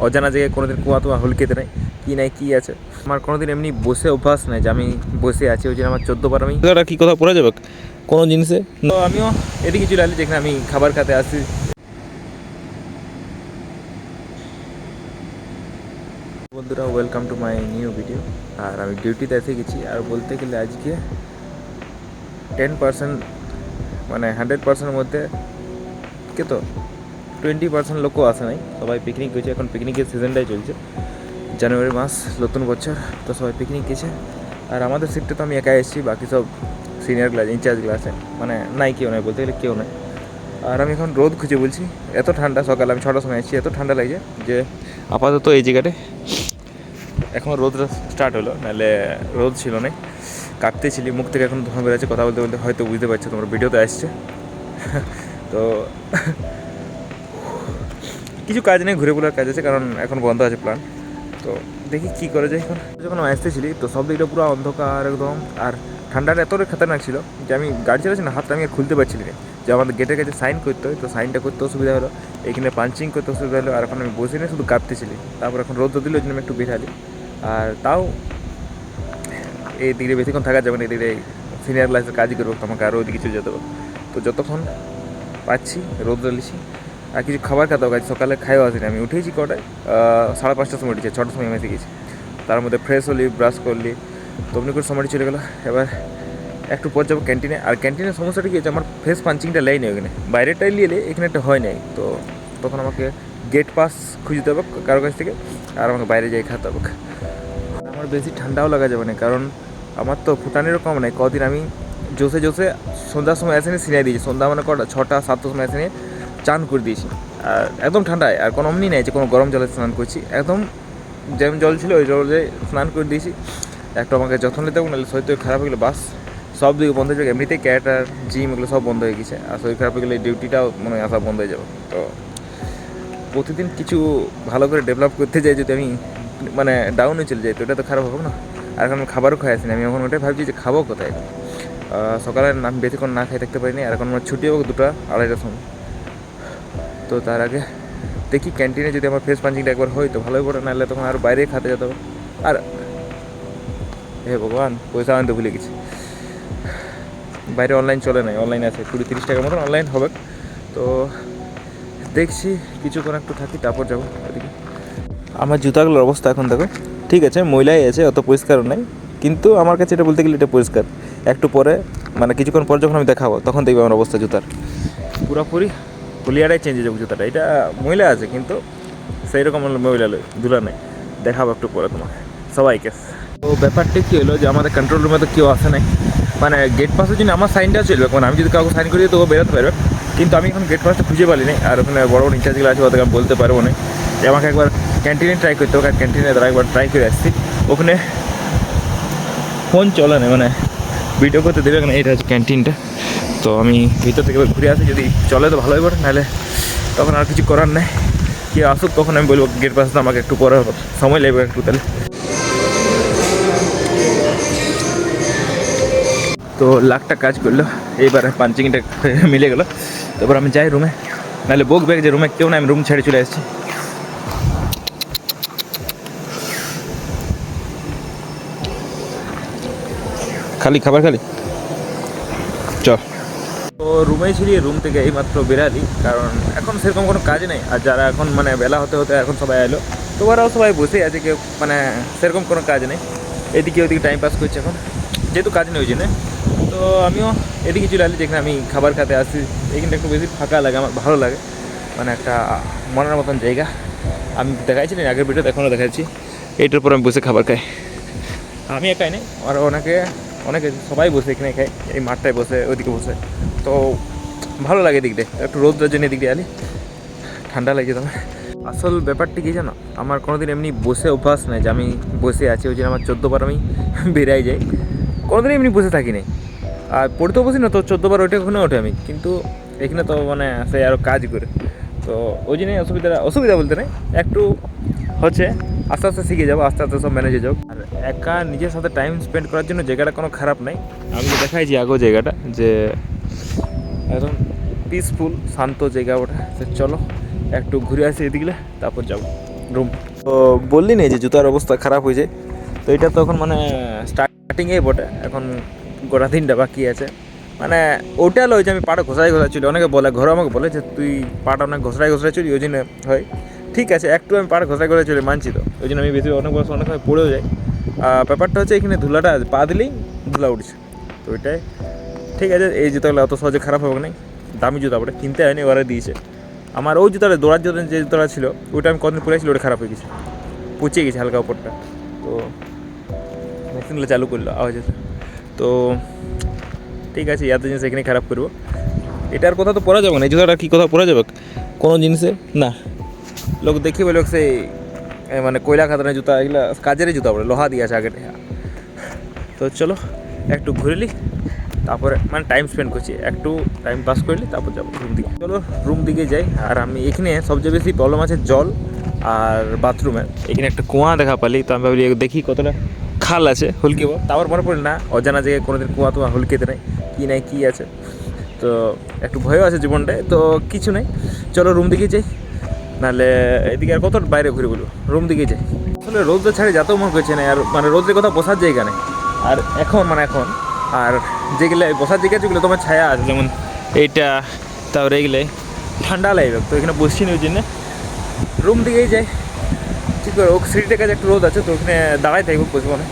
অজানা জায়গায় কোনোদিন কুয়া তুয়া হুলকেতে নাই কী আছে। আমার কোনোদিন এমনি বসে অভ্যাস নাই যে আমি বসে আছি, ওই জন্য আমার 14বার আমি কী কথা পড়া যাবে কোনো জিনিসে। তো আমিও এদিকে চলে আসি যেখানে আমি খাবার খেতে আসি। বন্ধুরা, welcome to my new video. আর আমি ডিউটিতে এসে গেছি, আর বলতে গেলে আজকে 10% মানে 100%-এর মধ্যে কে তো 20% লোকও আসে নাই, সবাই পিকনিক গেছে। এখন পিকনিকের সিজনটাই চলছে, জানুয়ারি মাস, নতুন বছর, তো সবাই পিকনিক গেছে। আর আমাদের শিফটে তো আমি একাই এসেছি, বাকি সব সিনিয়র ক্লাস, ইনচার্জ ক্লাসে মানে নাই, কেউ নাই বলতে গেলে, কেউ নাই। আর আমি এখন রোদ খুঁজে বলছি, এত ঠান্ডা, সকালে আমি 6টার সময় এসেছি, এত ঠান্ডা লাগছে যে আপাতত এই জায়গাটায় এখন রোদটা স্টার্ট হলো, নাহলে রোদ ছিল না, কাঁপতেছিলি, মুখ থেকে এখন ধোঁয়া বেরোচ্ছে। কথা বলতে বলতে হয়তো বুঝতে পারছো, তোমার ভিডিওতে আসছে। তো কিছু কাজ নেই, ঘুরে ঘুরার কাজ আছে, কারণ এখন বন্ধ আছে প্ল্যান। তো দেখি কী করে যায়। এখন যখন আসতেছিলি তো সব দিকটা পুরো অন্ধকার একদম, আর ঠান্ডাটা এতটাই খাতারনাক ছিল যে আমি গাড়ি চালাচ্ছি না, হাতটা আমি আর খুলতে পারছিলি না। যে আমাদের গেটের কাছে সাইন করতে হয়, তো সাইনটা করতে অসুবিধা হলো, এখানে পাঞ্চিং করতে অসুবিধা হলো। আর এখন আমি বসে নিয়ে শুধু কাঁপতেছিলি। তারপর এখন রোদ দিল, ওই জন্য আমি একটু বেরালি। আর তাও এই দিকে বেশিক্ষণ থাকা যাবে না, এদিকে সিনিয়র ক্লাসের কাজই করবো, তোমাকে আরও ওইদিকে চলে যেতে হবে। তো যতক্ষণ পাচ্ছি রোদ জ্বালিয়েছি। আর কিছু খাবার খেতে হবে, সকালে খাইও আসিনি। আমি উঠেছি কটায়, 5:30টার সময় উঠেছি, 6টার সময় এসে গেছি। তার মধ্যে ফ্রেশ হলি, ব্রাশ করলি, তমনি করে সময়টি চলে গেলো। এবার একটু পর যাবো ক্যান্টিনে। আর ক্যান্টিনের সমস্যাটা কী হচ্ছে, আমার ফেস পাঞ্চিংটা লেই নেই ওখানে, বাইরেটাই নিয়ে এখানে একটা হয় নাই। তো তখন আমাকে গেট পাস খুঁজতে হবে কারো কাছ থেকে, আর আমাকে বাইরে যাই খেতে হবে। আমার বেশি ঠান্ডাও লাগা যাবে না, কারণ আমার তো ফুটানিরও কম নাই। কদিন আমি জোসে সন্ধ্যার সময় এসে নিয়ে সিনাই দিয়েছি, সন্ধ্যা মানে কটা 6টা-7টার সময় এসে নিয়ে চান করে দিয়েছি। আর একদম ঠান্ডায়, আর কোনো অমনি নেই যে কোনো গরম জলে স্নান করছি, একদম যেমন জল ছিল ওই জলে স্নান করে দিয়েছি। একটু আমাকে যত্ন নিতে হবে, নাহলে শরীর খারাপ হয়ে গেলে বাস সব দিকে বন্ধ হয়ে যাবে। এমনিতেই ক্যারেটার জিম এগুলো সব বন্ধ হয়ে গেছে, আর শরীর খারাপ হয়ে গেলে ডিউটিটাও মনে হয় আসা বন্ধ হয়ে যাবে। তো প্রতিদিন কিছু ভালো করে ডেভেলপ করতে যাই, যদি আমি মানে ডাউনে চলে যাই তো এটা তো খারাপ হবে না। আর এখন আমি খাবারও খাই আসিনি, আমি এখন ওটাই ভাবছি যে খাবো কোথায়। সকালে না বেশিক্ষণ না খাই থাকতে পারিনি, আর এখন আমার ছুটি হবে 2টা-2:30টার সময়। তো তার আগে দেখি ক্যান্টিনে যদি আমার ফেস পাঞ্চিংটা একবার হয় তো ভালোই পড়ে, নাহলে তখন আর বাইরে খেতে যেতে হবে। আর হে ভগবান, পয়সা আনতে ভুলে গেছি। বাইরে অনলাইন চলে নাই, অনলাইন আছে 20-30 টাকার মতন অনলাইন হবে। তো দেখছি কিছুক্ষণ একটু থাকি, তারপর যাবো ওদিকে। আমার জুতাগুলোর অবস্থা এখন দেখো, ঠিক আছে, ময়লাই আছে, অত পরিষ্কারও নাই, কিন্তু আমার কাছে এটা বলতে গেলে এটা পরিষ্কার। একটু পরে মানে কিছুক্ষণ পর যখন আমি দেখাবো তখন দেখবো আমার অবস্থা জুতার পুরোপুরি হুলিয়াটাই চেঞ্জ হয়ে যাবে। জুতাটা এটা ময়লা আছে, কিন্তু সেই রকম ময়লা ধুলা নেই, দেখাবো একটু পরে তোমাকে সবাইকে। তো ব্যাপারটা কী হলো যে আমাদের কন্ট্রোল রুমে তো কেউ আসে নাই, মানে গেট পাসের জন্য আমার সাইনটা চলবে, মানে আমি যদি কাউকে সাইন করি তো ও বেরোতে পারবে, কিন্তু আমি এখন গেট পাসটা খুঁজে পারি না। আর ওখানে বড় বড় ইনচার্জগুলো আছে, ওদেরকে আমি বলতে পারবো না যে আমাকে একবার ক্যান্টিনে ট্রাই করতে হবে। ক্যান্টিনে তারা একবার ট্রাই করে আসছি, ওখানে ফোন চলে না, মানে ভিডিও করতে দেবে না। এটা হচ্ছে ক্যান্টিনটা। তো আমি ভিতর থেকে ঘুরে আসি, যদি চলে তো ভালোই পড়ে, নাহলে তখন আর কিছু করার নেই। কি আসুক তখন আমি বলবো গেট পাসটা আমাকে একটু পরে সময় লাগবে একটু তাহলে। তো লাখটা কাজ করলো, এইবারে পাঞ্চিংটা মিলে গেলো। তারপর আমি যাই রুমে, নাহলে বকবে যে রুমে কেউ না, আমি রুম ছেড়ে চলে আসছি। খালি খাবার খালি চল। তো রুমেই ছিলি, রুম থেকে এইমাত্র বেরালি, কারণ এখন সেরকম কোনো কাজ নেই। আর যারা এখন মানে বেলা হতে হতে এখন সবাই এলো, তো ওরাও সবাই বসেই আছে, কেউ মানে সেরকম কোনো কাজ নেই। এদিকে ওদিকে টাইম পাস করছে এখন, যেহেতু কাজ নেই ওই জন্যে। তো আমিও এদিকে চলে আসি যেখানে আমি খাবার খেতে আসি। এইখানটা একটু বেশি ফাঁকা লাগে, আমার ভালো লাগে, মানে একটা মনের মতন জায়গা। আমি দেখাইছি না আগের ভিডিওতে, এখনও দেখাচ্ছি। এইটার উপর আমি বসে খাবার খাই, আমি একাই নেই, আর অনেকে সবাই বসে এখানে খায়, এই মাঠটায় বসে, ওইদিকে বসে। তো ভালো লাগে দিক দিয়ে, একটু রোদের জন্য এদিক দিয়ে আলি, ঠান্ডা লাগে তবে। আসল ব্যাপারটি কী জানো, আমার কোনোদিন এমনি বসে অভ্যাস নাই যে আমি বসে আছি, ওই জন্য আমার 14বার আমি বেরাই যাই। কোনোদিন এমনি বসে থাকি নাই, আর পড়তেও বসি না, তো 14বার ওইটা ওখানে ওঠে আমি, কিন্তু এখানে তো মানে সে আরও কাজ করে। তো ওই জন্যই অসুবিধা বলতে নেই, একটু হচ্ছে আস্তে আস্তে শিখে যাবো, আস্তে আস্তে সব ম্যানেজ হয়ে যাবো। আর একা নিজের সাথে টাইম স্পেন্ড করার জন্য জায়গাটা কোনো খারাপ নাই। আমি তো দেখাইছি আগেও জায়গাটা, যে একদম পিসফুল শান্ত জায়গা ওটা। চলো একটু ঘুরে আসি এদিকে, তারপর যাবো। রুম। তো বললি না যে জুতার অবস্থা খারাপ হয়ে যায়, তো এটা তো এখন মানে স্টার্টিংয়েই বটে, এখন গোটা দিনটা বাকি আছে। মানে ওটা হলো যে আমি পাটা ঘষাই চলি, অনেকে বলে, ঘরে আমাকে বলে যে তুই পাটা অনেক ঘষাই চলি, ওই জন্য হয়। ঠিক আছে, একটু আমি পাটা ঘষাই চলি মানছি, তো ওই জন্য আমি বেশি অনেক বছর অনেক সময় পড়েও যাই। ব্যাপারটা হচ্ছে এখানে ধুলাটা পা দিলেই ধুলা উঠছে, তো ওইটাই ঠিক আছে। এই জুতাগুলো অত সহজে খারাপ হবে না, দামি জুতা ওটা কিনতে হয়নি, ওরা দিয়েছে। আমার ওই জুতাটা দৌড়ার জন্য যে জুতাটা ছিল ওইটা আমি কদিন পরেছিল, ওটা খারাপ হয়ে গেছে, পচে গেছে হালকা উপরটা। তো মেশিনগুলো চালু করলো আওয়াজ আছে, তো ঠিক আছে, এত জিনিস এখানে খারাপ করবো, এটার কথা তো পড়া যাবে না, এই জুতাটা কী কথা পড়া যাবে কোনো জিনিসে না। লোক দেখি বলে সেই মানে কয়লা খাতানের জুতা, এগুলো কাজেরই জুতা বলে, লোহা দিয়ে আছে আগে। তো চলো একটু ঘুরলি, তারপরে মানে টাইম স্পেন্ড করছি, একটু টাইম পাস করলি, তারপর যাবো রুম দিকে। চলো রুম দিকে যাই। আর আমি এখানে সবচেয়ে বেশি প্রবলেম আছে জল আর বাথরুমে। এখানে একটা কুয়া দেখা পালি, তো আমি ভাবলি দেখি কতটা খাল আছে, হুলকিব। তারপর মনে পড়ি না, অজানা জায়গায় কোনোদিন কুয়া তোমার হুলকেতে নেই কী আছে, তো একটু ভয়ও আছে জীবনটায়, তো কিছু নেই। চলো রুম দিকে যাই, নাহলে এদিকে আর কত বাইরে ঘুরে বলবো, রুম দিকে যাই। আসলে রোদটা ছাড়ে যাতেও মন করছে না, আর মানে রোদের কথা বসার জায়গা নেই। আর এখন আর যেগুলো বসার জায়গা যেগুলো তোমার ছায়া আছে, যেমন এইটা, তারপরে এইগুলো ঠান্ডা লাগবে, তো এখানে বসছি না, ওই জন্য রুম দিকেই যাই। ঠিক করে ও সিঁড়িটার কাছে একটু রোদ আছে, তো ওখানে দাঁড়াই থাকবো, বসবো না।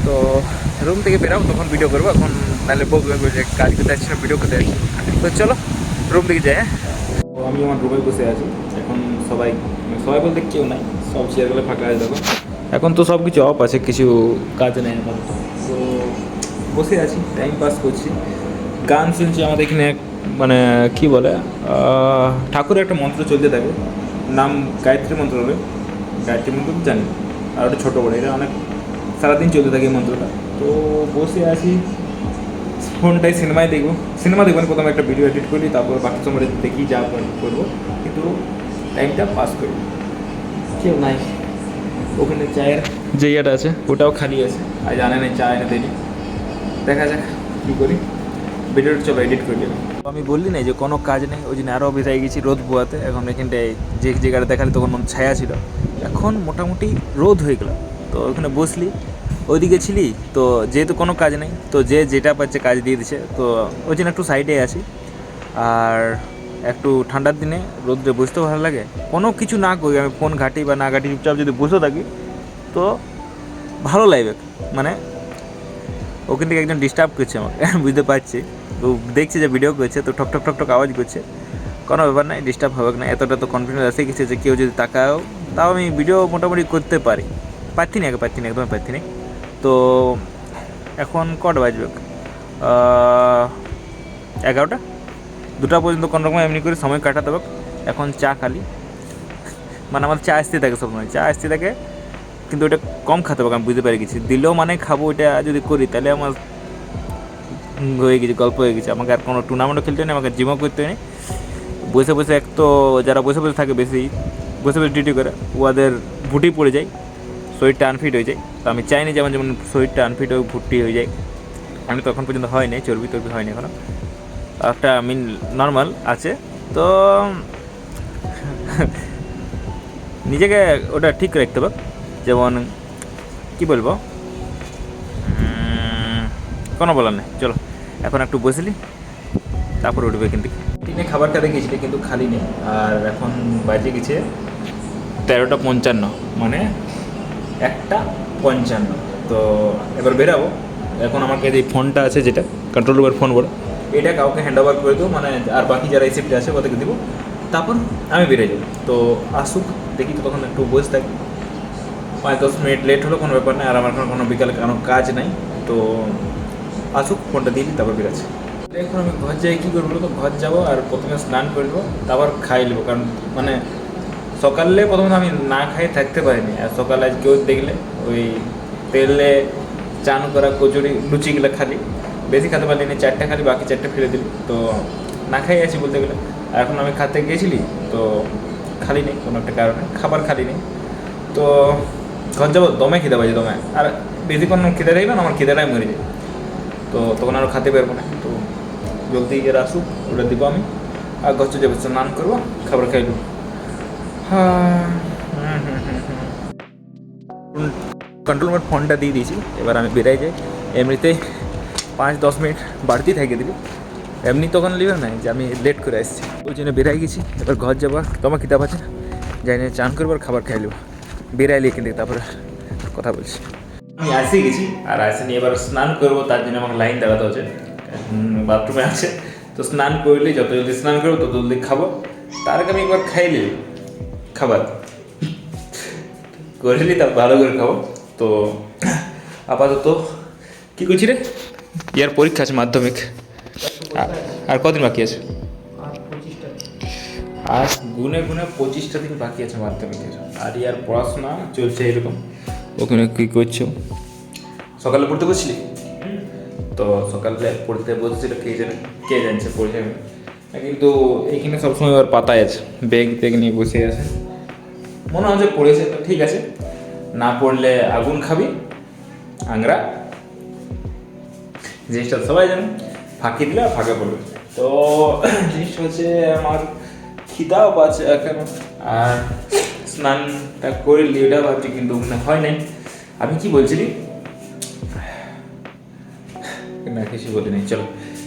তো রুম থেকে বেরাবো, তখন ভিডিও করবো, এখন নাহলে বলবো যে কাজ করতে আসছি না, ভিডিও করতে আসছি। তো চলো রুম দিকে যাই। হ্যাঁ, তো আমি আমার রুমে বসে আছি এখন, সবাই বলতে কেউ নাই, সব চেয়ারগুলো ফাঁকা আছে দেখো। এখন তো সব কিছু অফ আছে, কিছু কাজ নেই আমার, তো বসে আছি, টাইম পাস করছি, গান শুনছি। আমাদের এখানে মানে কী বলে, ঠাকুরের একটা মন্ত্র চলতে থাকে, নাম গায়ত্রী মন্ত্র হবে, গায়ত্রী মন্ত্র জানি, আর ওটা ছোটো বড়ো, এটা অনেক সারাদিন চলতে থাকে এই মন্ত্রটা। তো বসে আছি, ফোনটাই সিনেমায় দেখবো না, প্রথমে একটা ভিডিও এডিট করি, তারপর বাকি সময় দেখি যা করবো, কিন্তু টাইমটা পাস করি। কেউ নাই ওখানে, চায়ের যে ইয়েটা আছে ওটাও খালি আছে, আর জানে না চা এনে দেরি, দেখা যাক কী করি, ভিডিওটা চলো এডিট করে দিলাম। আমি বললি না যে কোনো কাজ নেই, ওই জন্য আরও বেজায় গেছি রোদ পোয়াতে। এখন এখানটায় যে জায়গাটা দেখালি তখন মন ছায়া ছিল, এখন মোটামুটি রোদ হয়ে গেল। তো ওখানে বসলি, ওইদিকে ছিলি, তো যেহেতু কোনো কাজ নেই, তো যে যেটা পাচ্ছে কাজ দিয়ে দিচ্ছে, তো ওই জন্য একটু সাইডে আসি। আর একটু ঠান্ডার দিনে রোদে বসতেও ভালো লাগে, কোনো কিছু না করি, আমি ফোন ঘাঁটি বা না ঘাঁটি, চুপচাপ যদি বসে থাকি তো ভালো লাগবে। মানে ওখান থেকে একজন ডিস্টার্ব করছে আমাকে, বুঝতে পারছি, ও দেখছে যে ভিডিও করছে, তো ঠক ঠক ঠক ঠক আওয়াজ করছে, কোনো ব্যাপার নাই, ডিস্টার্ব হবে না, এতটা তো কনফিডেন্স এসে গেছে যে কেউ যদি তাকাও, তাও আমি ভিডিও মোটামুটি করতে পারছি না, একদমই পারছি না। তো এখন কটা বাজবে, 11টা, 2টা পর্যন্ত কোনোরকম এমনি করে সময় কাটাতে হবে। এখন চা খালি, মানে আমার চা আসতে থাকে, সব সময় চা আসতে থাকে, কিন্তু ওটা কম খেতে হবে, আমি বুঝতে পেরে গেছি, দিলেও মানে খাবো, ওইটা যদি করি তাহলে আমার হয়ে গেছে, গল্প হয়ে গেছে। আমাকে আর কোনো টুর্নামেন্টও খেলতে নেই, আমাকে জিমও করতে নেই, বসে এক তো যারা বসে থাকে বেশি বসে ডিউটি করে, ওদের ভুটি পড়ে যায়, শরীরটা আনফিট হয়ে যায়। তো আমি চাইনি যেমন শরীরটা আনফিট হয়ে ভুটি হয়ে যায়, আমি তো এখন পর্যন্ত হয়নি, চর্বি হয়নি এখনও, একটা নর্মাল আছে। তো নিজেকে ওটা ঠিক রাখতে হবে, যেমন কী বলবো, কোনো বলার নেই। চলো এখন একটু বসলি, তারপর উঠবে। কিন্তু টিনে খাবার খেতে গেছিলি, কিন্তু খালি নেই। আর এখন বাজে গেছে 13:55, মানে 1:55। তো এবার বেরাবো। এখন আমার কাছে এই ফোনটা আছে, যেটা কন্ট্রোল রুমের ফোন বলে, এটা কাউকে হ্যান্ড ওভার করে দেবো, মানে আর বাকি যারা রিসিপ্টে আছে ওদেরকে দেবো, তারপর আমি বেরিয়ে যাবো। তো আসুক, দেখি, তো তখন একটু বসে থাকি, 5-10 মিনিট লেট হলো কোনো ব্যাপার নেই, আর আমার কোনো বিকালে কোনো কাজ নাই। তো আসুক, ফোনটা দিয়ে দিই, তারপর বেরোচ্ছি। এখন আমি ঘর যাই, কী করবো, তো ঘর যাবো, আর প্রথমে স্নান করবো, তারপর খাই নেবো, কারণ মানে সকালে প্রথমে আমি না খাই থাকতে পারিনি। আর সকালে আজ কেউ দেখলে ওই তেলে চান করা কচুরি লুচিগুলো খালি, বেশি খেতে পারিনি, 4টা খালি, বাকি 4টা ফেলে দিলি, তো না খাই আছি বলতে গেলে। আর এখন আমি খাতে গিয়েছিলি, তো খালি নেই, কোনো একটা কারণে খাবার খালি নেই। তো ঘর যাবো, দমে খিদে পাচ্ছে, দমে, আর বেশিক্ষণ খিদে থাকবে না, আমার খিদেটাই মরে যায়, তো তখন আরও খেতে পারবো না। তো জলদি এর আসুক, ওটা দিব আমি, আর ঘর যাবো, স্নান করবো, খাবার খাইব। হ্যাঁ, কন্ট্রোল রুমের ফোনটা দিয়ে দিয়েছি, এবার আমি বেরাই যাই। এমনিতে 5-10 মিনিট বাড়তি থেকে দিবি, এমনি তখন লিবে না যে আমি লেট করে আসছি, ওই জন্য বেরাই গেছি। এবার ঘর যাবা, তোমার কিতাব আছে যাই না, চান করবো আর খাবার খাই নেবো, বেরাইলে কিন্তু তারপরে কথা বলছি। আমি আসে গেছি আর আসে নিয়ে এবার স্নান করবো, তার জন্য আমাকে লাইন দাঁড়াতে হচ্ছে, বাথরুমে আছে। তো স্নান করলে যত জলদি স্নান করবো তত জলদি খাবো, তার আগে আমি একবার খাইলে খাবার করলি তা ভালো করে খাবো। তো আপাতত কী করছি রে, ইয়ার পরীক্ষা আছে মাধ্যমিক, আর কদিন বাকি আছে? আর গুনে 25টা দিন বাকি আছে মাধ্যমিকের, আর ইয়ার পড়াশোনা চলছে এরকম। ওখানে কী করছো? সকালে পড়তে বসছিলি? তো সকালে পড়তে বসেছিল কে জানছে পড়ছে না, কিন্তু এইখানে সবসময় ওর পাতায় আছে, ব্যাগ নিয়ে বসে আছে, মনে হচ্ছে পড়েছে। তো ঠিক আছে, না পড়লে আগুন খাবি আংরা, জিনিসটা সবাই জানে, ফাঁকি দিলে ফাঁকে পড়বে। তো জিনিসটা হচ্ছে আমার খিদাও পাচ্ছে এখন, আর স্নানটা করলি ওটা ভাবছি, কিন্তু হয় নাই। আমি কি বলছিলি না, কিছু বলি নাই। চলো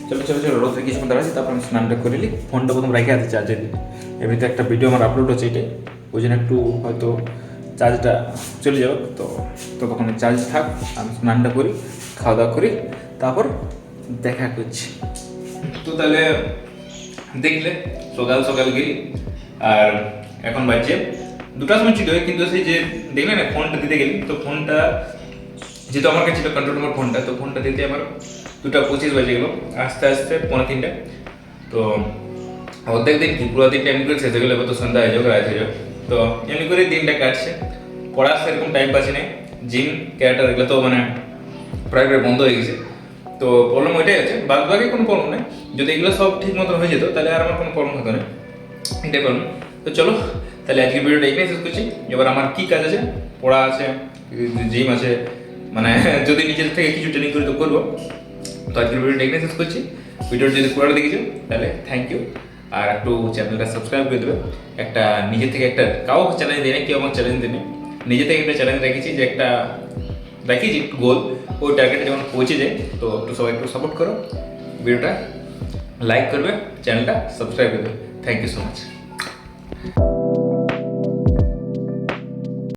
চলো চলো চলো, রোদে কিছুক্ষণ দাঁড়াচ্ছি, তারপর আমি স্নানটা করে নিই। ফোনটা প্রথম রেখে আছে চার্জে দিই, এমনিতে একটা ভিডিও আমার আপলোড হচ্ছে এটাই, ওই জন্য একটু হয়তো চার্জটা চলে যাবে। তো ততক্ষণ চার্জ থাক, আমি স্নানটা করি, খাওয়া দাওয়া করি, তারপর দেখা করছি। তো তাহলে দেখলে সকাল সকাল গেলি, আর এখন বাজছে 2টার সময় ছুটি হয়, কিন্তু সেই যে দেখলে না ফোনটা দিতে গেলি, তো ফোনটা যেহেতু আমার কাছে ছিল কন্ট্রোল রুমের ফোনটা, তো ফোনটা দিতে আমার 2:25 বাজে গেলো, আস্তে আস্তে 2:45। তো অর্ধেক দিন কি পুরো দিনটা এমনি করে শেষ হয়ে গেলো, এবার তো সন্ধ্যা হয়ে যাবে, রাত হয়ে যাবে। তো এমনি করে দিনটা কাটছে, পড়ার সেরকম টাইম পাচ্ছি না, জিম ক্যারেক্টার এগুলো তো মানে প্রায় বন্ধ হয়ে গেছে। তো প্রবলেম ওইটাই আছে, বাদ বাকি কোনো প্রবলেম নেই। যদি এগুলো সব ঠিক মতো হয়ে যেত তাহলে আর আমার কোনো প্রবলেম হতো না, এটাই প্রবলেম। তো চলো তাহলে আজকের ভিডিওটা এখানে শেষ করছি। এবার আমার কী কাজ আছে, পড়া আছে, জিম আছে, মানে যদি নিজের থেকে কিছু ট্রেনিং করি তো করবো। তো আজকের ভিডিওটা এখানে শেষ করছি। ভিডিওটা যদি পুরোটা দেখেছো তাহলে থ্যাংক ইউ, আর একটু চ্যানেলটা সাবস্ক্রাইব করে দেবে। একটা নিজে থেকে একটা কাউ চ্যালেঞ্জ দিই না, কেউ আমার চ্যালেঞ্জ দিই, নিজে থেকে একটা চ্যালেঞ্জ রেখেছি, যে একটা রাখিছি গোল, ওই টার্গেটে যখন পৌঁছে যায় তো একটু সবাই একটু সাপোর্ট করো, ভিডিওটা লাইক করবে, চ্যানেলটা সাবস্ক্রাইব করবে। Thank you so much.